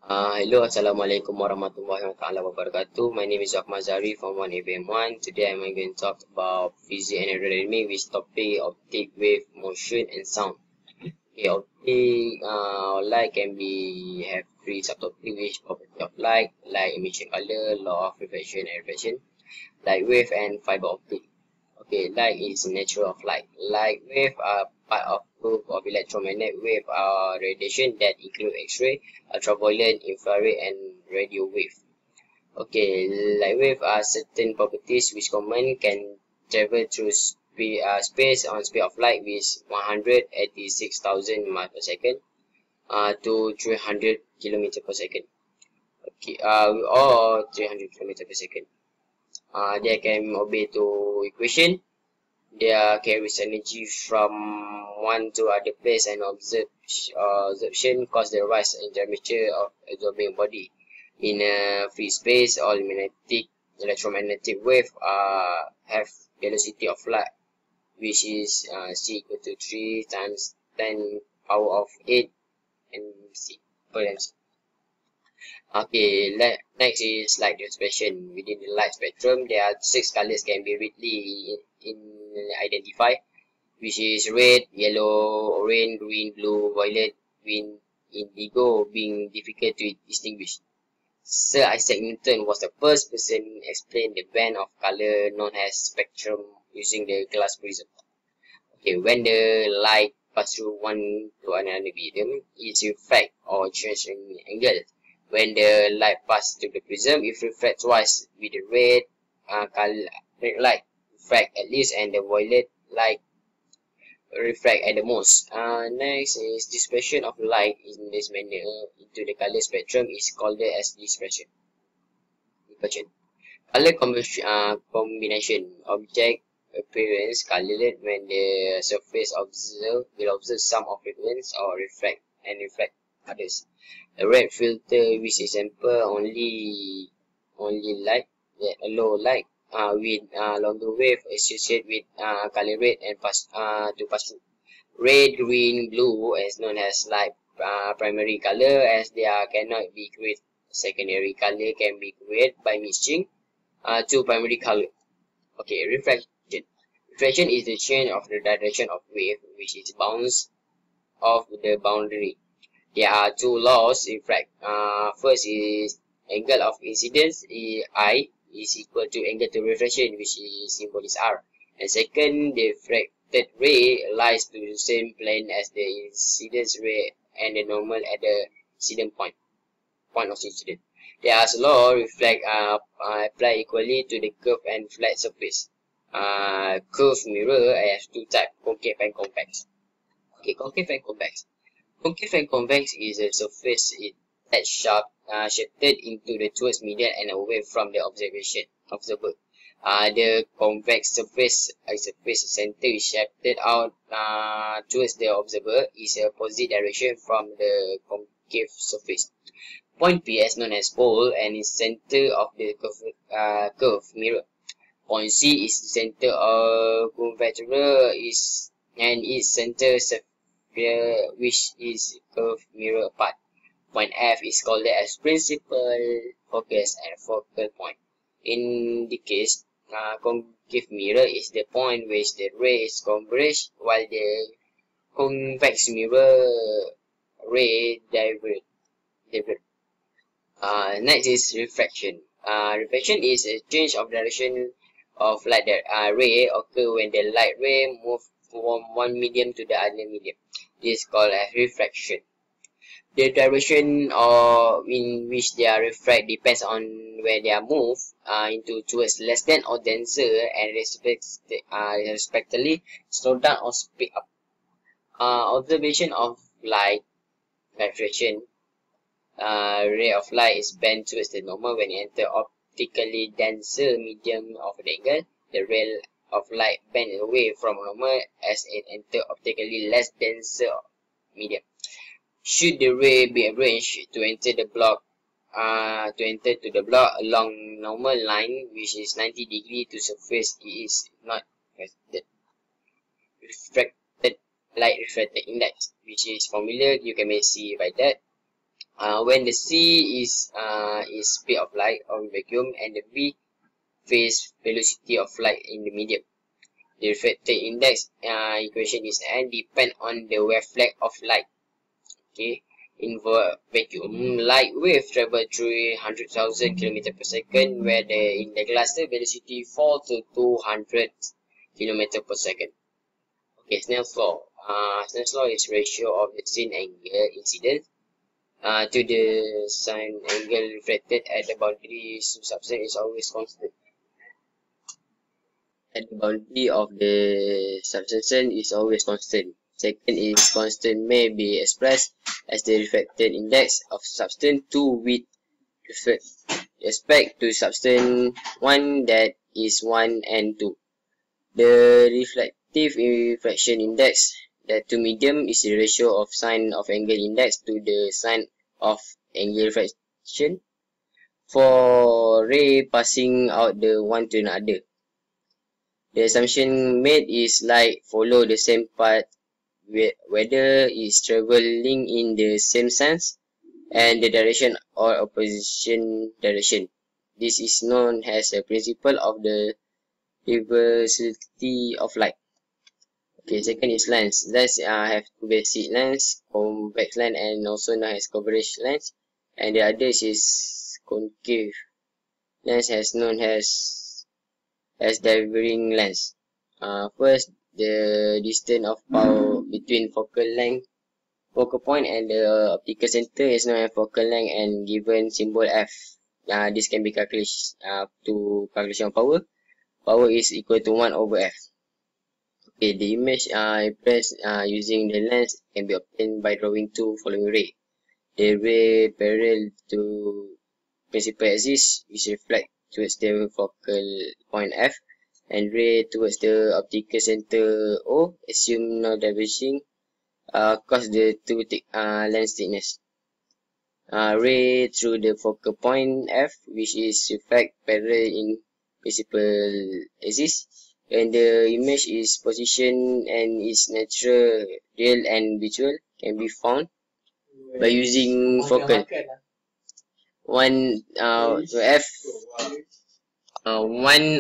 Hello, Assalamualaikum warahmatullahi wabarakatuh. My name is Zari from 1ABM1. Today I'm going to talk about physics and aerodynamics with topic optic, wave, motion, and sound. Okay, optic, light can have three subtopics, which property of light emission color, law of reflection and reflection, light wave, and fiber optic. Okay, light is nature of light. Light wave are part of group of electromagnetic wave radiation that include X-ray, ultraviolet, infrared, and radio wave. Okay, light wave are certain properties which common can travel through space on speed of light with 186,000 miles per second to 300 kilometer per second. Okay, or 300 kilometer per second. They can obey to equation. They carries energy from one to other place, and absorption cause the rise in temperature of absorbing body. In a free space, all electromagnetic wave have velocity of light, which is c equal to 3 times 10 power of 8 mc per mc. Okay, next is light expression. Within the light spectrum, there are 6 colors can be readily identified, which is red, yellow, orange, green, blue, violet, green, indigo, being difficult to distinguish. Sir Isaac Newton was the first person to explain the band of color known as spectrum using the glass prism. Okay, when the light passes through one to another medium, it reflects or changes in angle. When the light passes through the prism, it reflects twice, with the red light refract at least and the violet light refract at the most. Next is dispersion of light in this manner into the color spectrum is called as dispersion. Color combination. Object appearance colored when the surface will observe some of frequency or refract others. A red filter, which is sample only light, low light with longer wave associated with color red and to pass through. Red, green, blue is known as light primary color, as they cannot be created. Secondary color can be created by mixing two primary color. Okay, refraction. Refraction is the change of the direction of wave, which is bounce off the boundary. There are two laws in fact. First is angle of incidence, I, is equal to angle to refraction, which is symbol is R. And second, the refracted ray lies to the same plane as the incidence ray and the normal at the incident point of incidence. There's law reflect apply equally to the curved and flat surface. Curved mirror has two types, concave and convex. Okay, concave and convex. Concave and convex is a surface that shifted into the towards median and away from the observer. The convex surface center is shifted out towards the observer is a opposite direction from the concave surface. Point P is known as pole and is center of the curved mirror. Point C is the center of convex mirror and its center which is curved mirror part. Point F is called as principal focus and focal point. In the case, concave mirror is the point which the ray is converge, while the convex mirror ray divert. Next is refraction. Refraction is a change of direction of light ray occur when the light ray move from one medium to the other medium. This is called as refraction. The direction in which they are refract depends on where they are moved into towards less than or denser and respectively slow down or speed up. Observation of light refraction. Ray of light is bent towards the normal when it enters optically denser medium of the angle. The ray of light bend away from normal as it enters optically less denser medium. Should the ray be arranged to enter to the block along normal line, which is 90 degrees to surface, it is not refracted light refracted index, which is formula you can see by that. when the C is speed of light on vacuum and the V phase velocity of light in the medium. The refracted index equation is N depend on the wavelength of light. Okay, in vacuum, light wave travel through 100,000 km per second, where in the glass the velocity fall to 200 km per second. Okay, Snell's law. Snell's law is ratio of the sine angle incident to the sine angle reflected at the boundary substance is always constant. At the boundary of the substance is always constant. Second is constant may be expressed as the refracted index of substance 2 with respect to substance 1 that is 1 and 2. The reflective refraction index that to medium is the ratio of sine of angle index to the sine of angle refraction for ray passing out the one to another. The assumption made is light follow the same path whether it's traveling in the same sense and the direction or opposition direction. This is known as a principle of the reversibility of light. Okay, second is lens. Lens have two basic lens, convex lens and also known as convergent lens, and the other is concave lens, as known as diverging lens. First, the distance of power between focal point and the optical center is known as focal length and given symbol F. This can be calculated to calculation of power. Power is equal to 1 over F. Okay, the image impressed using the lens can be obtained by drawing two following ray. The ray parallel to principal axis which reflect towards the focal point F, and ray towards the optical center O, assume no diverging, cause the two lens thickness. Ray through the focal point F, which is reflect parallel in principal axis, and the image is position and its natural, real and visual can be found by using focal. 1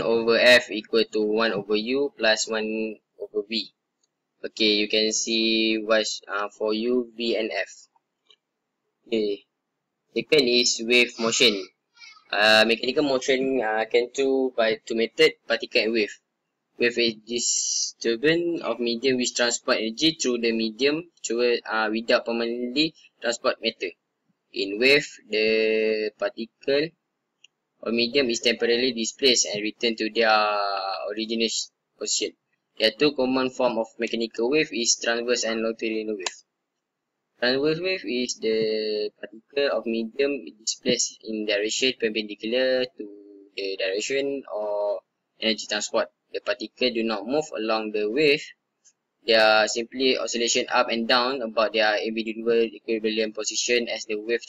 over F equal to 1 over U plus 1 over V. Okay, you can see what's for U, V and F. Okay. Second is wave motion. Mechanical motion can do by two methods, particle and wave. Wave is disturbance of medium which transport energy through the medium without permanently transport matter. In wave, the particle or medium is temporarily displaced and returned to their original position. There are two common forms of mechanical wave is transverse and longitudinal wave. Transverse wave is the particle of medium displaced in direction perpendicular to the direction or energy transport. The particles do not move along the wave. They are simply oscillation up and down about their individual equilibrium position as the wave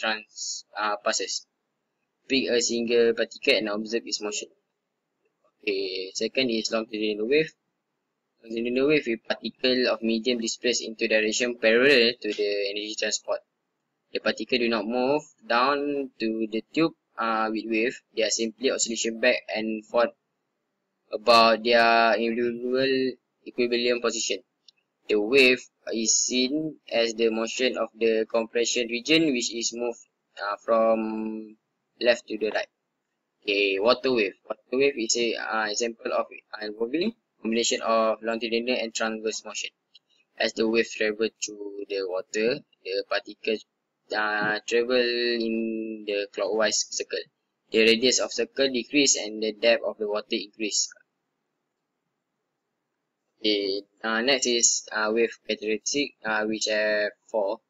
passes. Pick a single particle and observe its motion. Okay, second is longitudinal wave. Longitudinal wave is particle of medium displaced into direction parallel to the energy transport. The particles do not move down to the tube with wave. They are simply oscillation back and forth about their individual equilibrium position. The wave is seen as the motion of the compression region which is moved from left to the right. Okay, water wave. Water wave is an example of involving combination of longitudinal and transverse motion. As the wave travels through the water, the particles travel in the clockwise circle. The radius of circle decrease and the depth of the water increase. Okay, next is wave characteristic, which have four.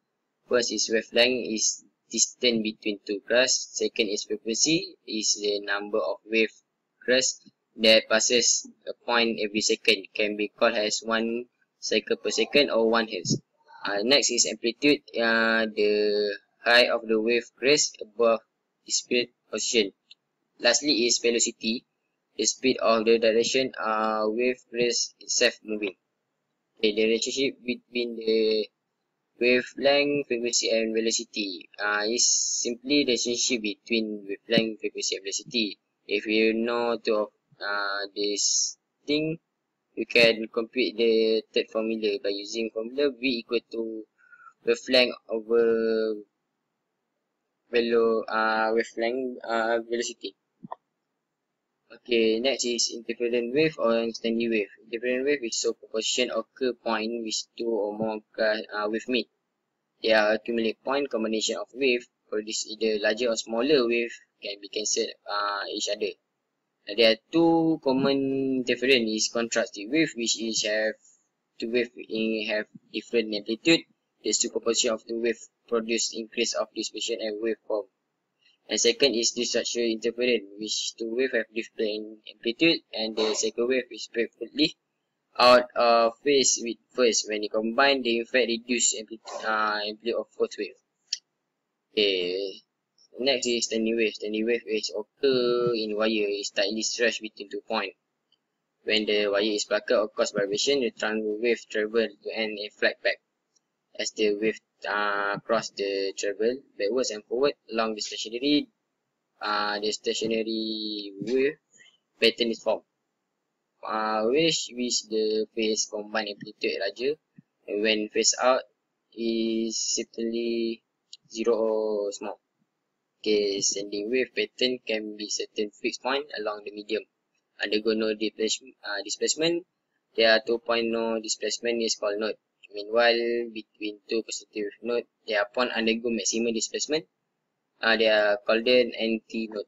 First is wavelength is distance between two crests. Second is frequency, is the number of wave crests that passes a point every second, can be called as 1 cycle per second or 1 hertz. Next is amplitude, the height of the wave crest above the speed position. Lastly is velocity, the speed of the direction wave crest itself moving. Okay, the relationship between the Wavelength, frequency, and velocity is simply the relationship between wavelength, frequency, and velocity. If you know two of this thing, you can compute the third formula by using formula V equal to wavelength over wavelength velocity. Okay, next is interferent wave or standing wave. Interferent wave is so proportion occur point which two or more wave meet. They are accumulate point combination of wave produce either larger or smaller wave can be cancelled each other. There are two common interference is contrastive wave, which is have two wave have different amplitude. The superposition of the wave produce increase of dispersion and waveform. And second is disruption interference, which two wave have different amplitude, and the second wave is perfectly out of phase with first. When you combine, they in fact reduce amplitude of first wave. Okay. Next is standing wave. Standing wave is occur in wire is tightly stretched between 2 points. When the wire is puckered or cause vibration, the transverse wave travel to and reflect back. As the wave cross the travel backwards and forward along the stationary wave pattern is formed. Which the phase combined amplitude larger, and when phase out is certainly 0 or small. Okay, standing wave pattern can be certain fixed point along the medium. Undergo no displacement. There are 2 point no displacement is called node. Meanwhile, between two positive nodes, their point undergo maximum displacement. They are called an anti-node.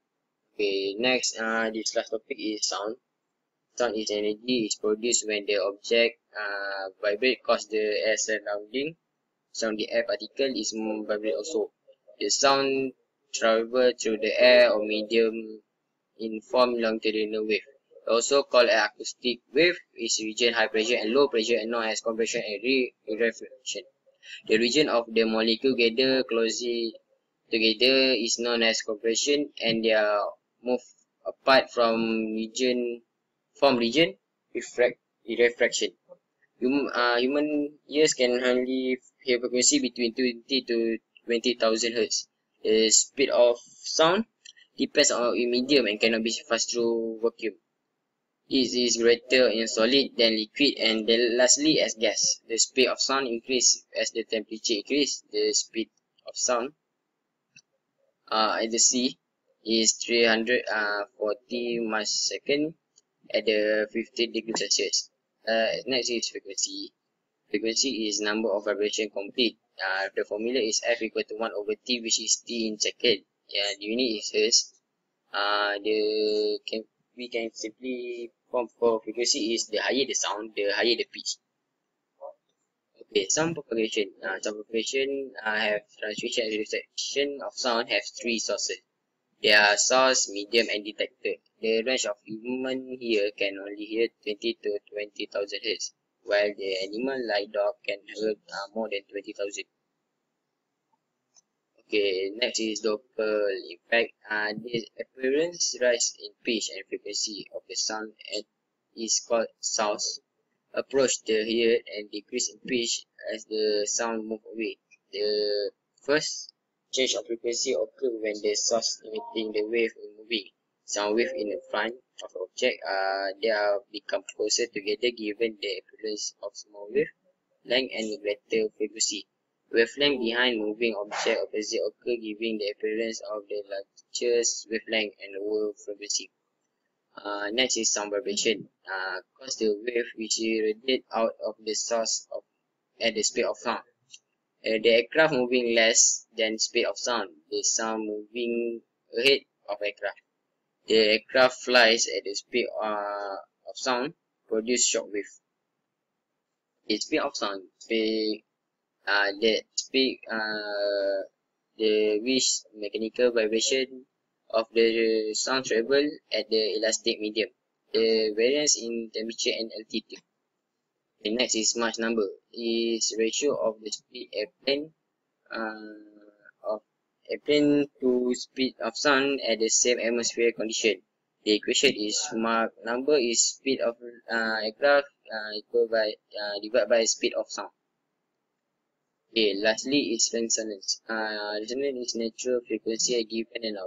Okay, next, this last topic is sound. Sound is energy is produced when the object vibrate cause the air surrounding. Sound the air particle is vibrate also. The sound travel through the air or medium in form longitudinal wave. Also called an acoustic wave, is region high pressure and low pressure and known as compression and rarefaction. The region of the molecule gather closely together is known as compression, and they are moved apart from region rarefaction. Human ears can only hear frequency between 20 to 20,000 Hz. The speed of sound depends on a medium and cannot be passed through vacuum. It is greater in solid than liquid, and then lastly as gas. The speed of sound increases as the temperature increases. The speed of sound at the sea is 340 miles per second at the 50 degrees Celsius. Next is frequency. Frequency is number of vibration complete. The formula is F equal to 1 over T, which is T in second. The unit is Hertz. We can simply form for frequency is the higher the sound, the higher the pitch. Okay, sound propagation. Sound propagation have transmission and reflection of sound have 3 sources. They are source, medium, and detector. The range of human here can only hear 20 to 20,000 Hz, while the animal like dog can hear more than 20,000. Okay, next is Doppler effect. The appearance rise in pitch and frequency of the sound is called source. Approach the ear and decrease in pitch as the sound move away. The first change of frequency occurs when the source emitting the wave is moving. Sound wave in the front of the object they are become closer together given the appearance of small wave length and greater frequency. Wavelength behind moving object opposite occur giving the appearance of the largest wavelength and lower frequency. Next is sound vibration. Cause the wave which radiate out of the source at the speed of sound. The aircraft moving less than speed of sound. The sound moving ahead of aircraft. The aircraft flies at the speed of sound produce shock wave. The speed of sound. The which mechanical vibration of the sound travel at the elastic medium. The variance in temperature and altitude. The next is Mach number. Is ratio of the speed airplane to speed of sound at the same atmosphere condition. The equation is Mach number is speed of aircraft equal by divided by speed of sound. Okay, lastly is resonance. Resonance is natural frequency given and